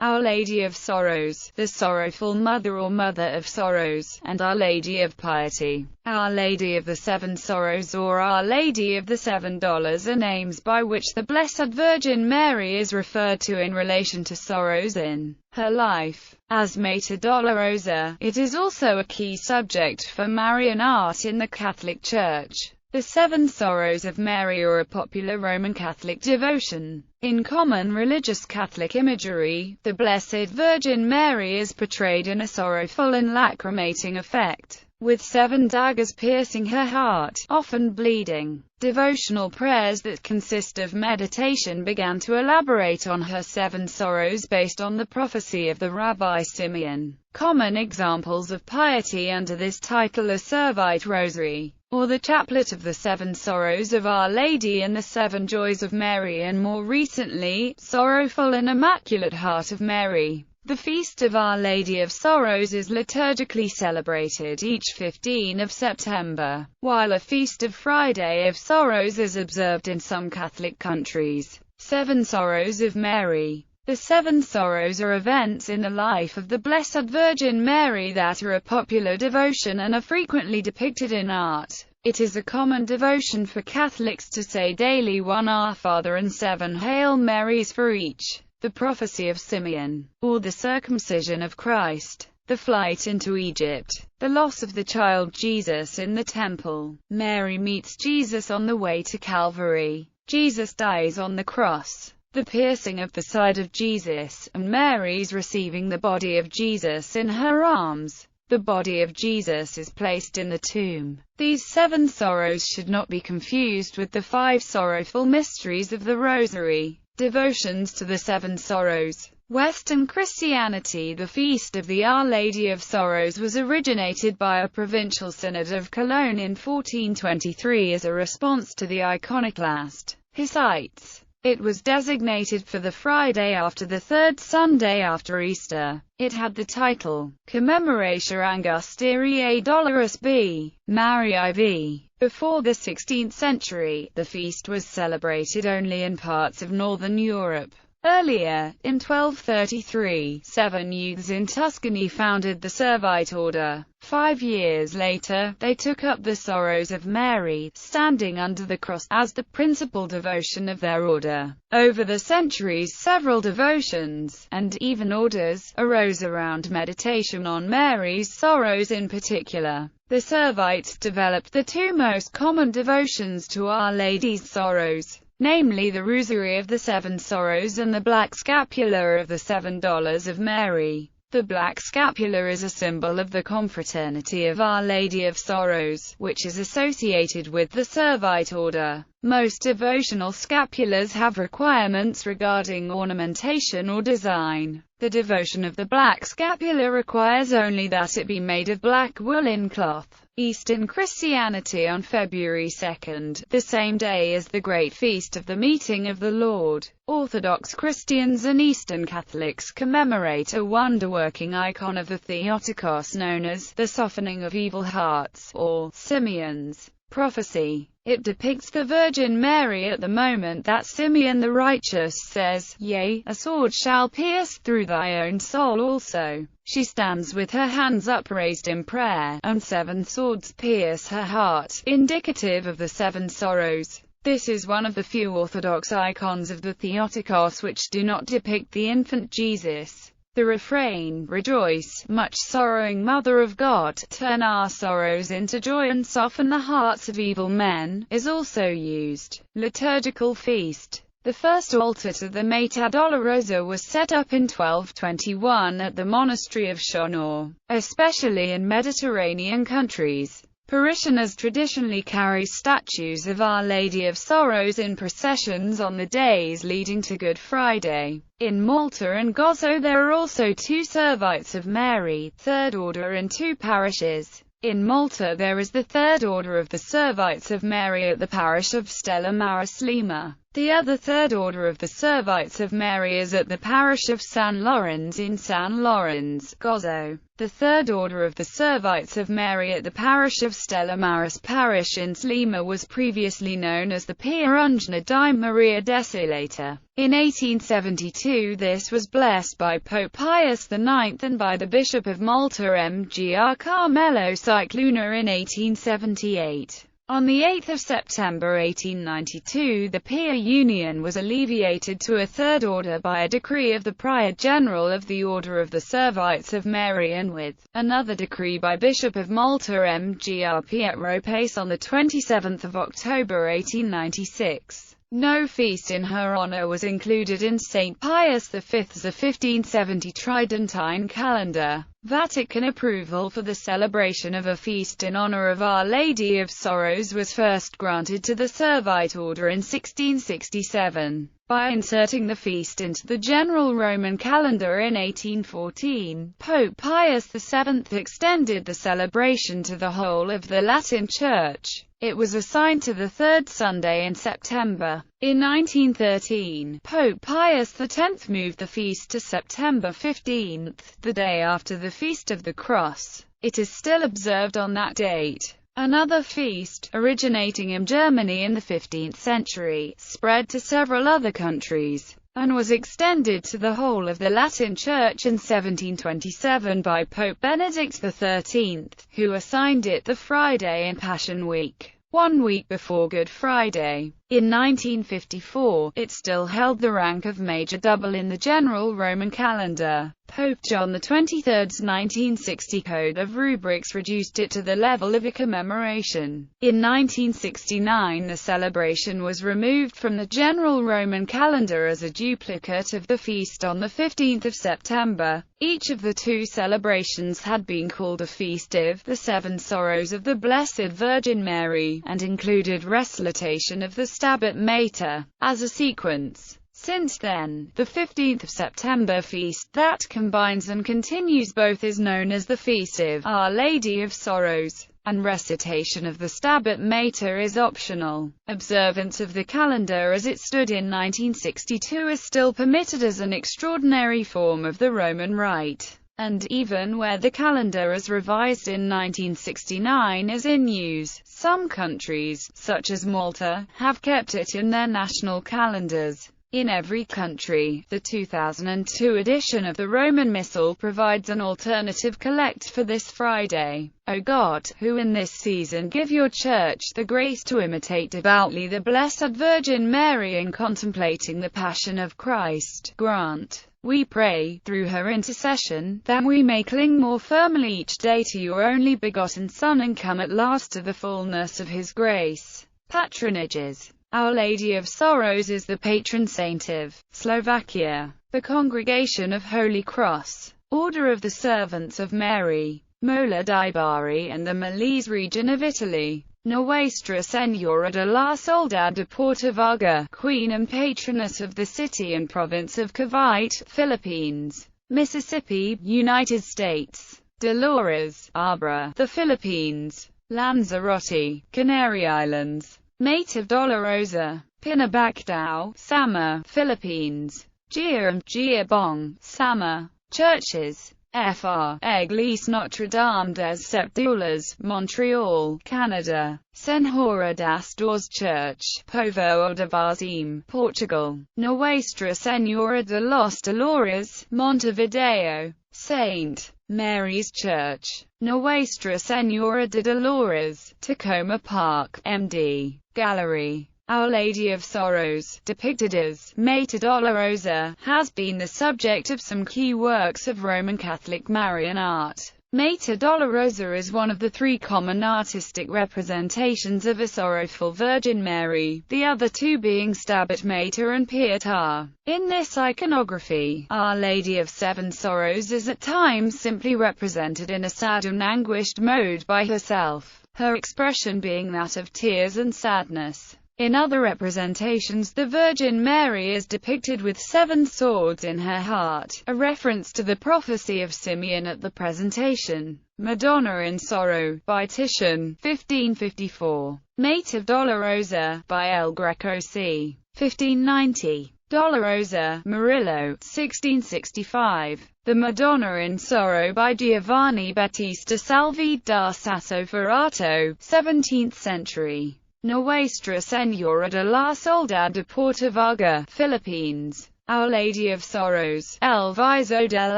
Our Lady of Sorrows, the Sorrowful Mother or Mother of Sorrows, and Our Lady of Piety. Our Lady of the Seven Sorrows or Our Lady of the $7 are names by which the Blessed Virgin Mary is referred to in relation to sorrows in her life. As Mater Dolorosa, it is also a key subject for Marian art in the Catholic Church. The Seven Sorrows of Mary are a popular Roman Catholic devotion. In common religious Catholic imagery, the Blessed Virgin Mary is portrayed in a sorrowful and lacrimating effect, with 7 daggers piercing her heart, often bleeding. Devotional prayers that consist of meditation began to elaborate on her 7 sorrows based on the prophecy of the Rabbi Simeon. Common examples of piety under this title are Servite Rosary, or the Chaplet of the 7 Sorrows of Our Lady and the 7 Joys of Mary, and more recently, Sorrowful and Immaculate Heart of Mary. The Feast of Our Lady of Sorrows is liturgically celebrated each 15 of September, while a Feast of Friday of Sorrows is observed in some Catholic countries. 7 Sorrows of Mary. The 7 Sorrows are events in the life of the Blessed Virgin Mary that are a popular devotion and are frequently depicted in art. It is a common devotion for Catholics to say daily 1 Our Father and 7 Hail Marys for each. The prophecy of Simeon, or the circumcision of Christ, the flight into Egypt, the loss of the child Jesus in the temple, Mary meets Jesus on the way to Calvary, Jesus dies on the cross, the piercing of the side of Jesus, and Mary's receiving the body of Jesus in her arms. The body of Jesus is placed in the tomb. These 7 sorrows should not be confused with the 5 sorrowful mysteries of the Rosary. Devotions to the 7 Sorrows. Western Christianity. The Feast of the Our Lady of Sorrows was originated by a provincial synod of Cologne in 1423 as a response to the iconoclast Hussites. It was designated for the Friday after the 3rd Sunday after Easter. It had the title, Commemoratio Angustiae Doloris B. Mariae v. Before the 16th century, the feast was celebrated only in parts of northern Europe. Earlier, in 1233, 7 youths in Tuscany founded the Servite order. 5 years later, they took up the Sorrows of Mary, standing under the cross, as the principal devotion of their order. Over the centuries, several devotions, and even orders, arose around meditation on Mary's sorrows in particular. The Servites developed the 2 most common devotions to Our Lady's sorrows, namely the Rosary of the 7 Sorrows and the Black Scapular of the $7 of Mary. The black scapular is a symbol of the confraternity of Our Lady of Sorrows, which is associated with the Servite order. Most devotional scapulars have requirements regarding ornamentation or design. The devotion of the black scapular requires only that it be made of black woolen cloth. Eastern Christianity. On February 2nd, the same day as the Great Feast of the Meeting of the Lord, Orthodox Christians and Eastern Catholics commemorate a wonder-working icon of the Theotokos known as the Softening of Evil Hearts, or Simeon's prophecy. It depicts the Virgin Mary at the moment that Simeon the righteous says, "Yea, a sword shall pierce through thy own soul also." She stands with her hands upraised in prayer, and 7 swords pierce her heart, indicative of the 7 sorrows. This is one of the few Orthodox icons of the Theotokos which do not depict the infant Jesus. The refrain, "Rejoice, much sorrowing Mother of God, turn our sorrows into joy and soften the hearts of evil men," is also used. Liturgical feast. The first altar to the Mater Dolorosa was set up in 1221 at the monastery of Schonau. Especially in Mediterranean countries, parishioners traditionally carry statues of Our Lady of Sorrows in processions on the days leading to Good Friday. In Malta and Gozo there are also 2 Servites of Mary, 3rd order in 2 parishes. In Malta there is the 3rd order of the Servites of Mary at the parish of Stella Maris Lima. The other third order of the Servites of Mary is at the parish of San Lorenzo in San Lorenzo, Gozo. The third order of the Servites of Mary at the parish of Stella Maris Parish in Lima was previously known as the Pierungna di Maria Desolata. In 1872 this was blessed by Pope Pius IX and by the Bishop of Malta Mgr Carmelo Cicluna in 1878. On 8 September 1892 the Pier Union was alleviated to a third order by a decree of the Prior General of the Order of the Servites of Mary and with another decree by Bishop of Malta Mgr Pietro Pace on 27 October 1896. No feast in her honor was included in St. Pius V's 1570 Tridentine calendar. Vatican approval for the celebration of a feast in honor of Our Lady of Sorrows was first granted to the Servite order in 1667, by inserting the feast into the general Roman calendar in 1814. Pope Pius VII extended the celebration to the whole of the Latin Church. It was assigned to the third Sunday in September. In 1913, Pope Pius X moved the feast to September 15, the day after the Feast of the Cross. It is still observed on that date. Another feast, originating in Germany in the 15th century, spread to several other countries, and was extended to the whole of the Latin Church in 1727 by Pope Benedict XIII, who assigned it the Friday in Passion Week, 1 week before Good Friday. In 1954, it still held the rank of major double in the general Roman calendar. Pope John XXIII's 1960 Code of Rubrics reduced it to the level of a commemoration. In 1969 the celebration was removed from the general Roman calendar as a duplicate of the feast on the 15th of September. Each of the two celebrations had been called a feast of the Seven Sorrows of the Blessed Virgin Mary, and included recitation of the Stabat Mater as a sequence. Since then, the 15th of September feast that combines and continues both is known as the Feast of Our Lady of Sorrows, and recitation of the Stabat Mater is optional. Observance of the calendar as it stood in 1962 is still permitted as an extraordinary form of the Roman Rite, and even where the calendar as revised in 1969 is in use, some countries, such as Malta, have kept it in their national calendars. In every country, the 2002 edition of the Roman Missal provides an alternative collect for this Friday. O God, who in this season give your Church the grace to imitate devoutly the Blessed Virgin Mary in contemplating the Passion of Christ, grant, we pray, through her intercession, that we may cling more firmly each day to your only begotten Son and come at last to the fullness of his grace. Patronages. Our Lady of Sorrows is the patron saint of Slovakia, the Congregation of Holy Cross, Order of the Servants of Mary, Mola di Bari and the Molise region of Italy. Nuestra Senora de la Soledad de Porta Vaga, Queen and Patroness of the city and province of Cavite, Philippines. Mississippi, United States. Dolores, Abra, the Philippines. Lanzarote, Canary Islands. Mater Dolorosa, Pinabacdao, Samar, Philippines. Giabong, Samar. Churches. Fr. Église Notre-Dame des Septulas, Montreal, Canada. Senhora das Dores Church, Povoa de Varzim, Portugal. Nuestra Senhora de los Dolores, Montevideo. St. Mary's Church, Nuestra Senora de Dolores, Tacoma Park, MD. Gallery. Our Lady of Sorrows, depicted as Mater Dolorosa, has been the subject of some key works of Roman Catholic Marian art. Mater Dolorosa is one of the three common artistic representations of a sorrowful Virgin Mary, the other two being Stabat Mater and Pietà. In this iconography, Our Lady of Seven Sorrows is at times simply represented in a sad and anguished mode by herself, her expression being that of tears and sadness. In other representations the Virgin Mary is depicted with 7 swords in her heart, a reference to the prophecy of Simeon at the presentation. Madonna in Sorrow, by Titian, 1554. Mater Dolorosa, by El Greco c. 1590. Dolorosa, Murillo, 1665. The Madonna in Sorrow by Giovanni Battista Salvi da Sassoferrato, 17th century. Nuestra Señora de la Soledad de Portavaga, Philippines. Our Lady of Sorrows, El Viso del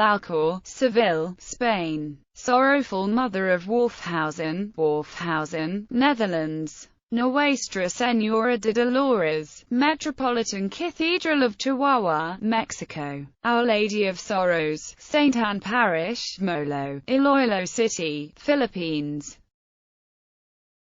Alcor, Seville, Spain. Sorrowful Mother of Wolfhausen, Netherlands. Nuestra Señora de Dolores, Metropolitan Cathedral of Chihuahua, Mexico. Our Lady of Sorrows, Saint Anne Parish, Molo, Iloilo City, Philippines.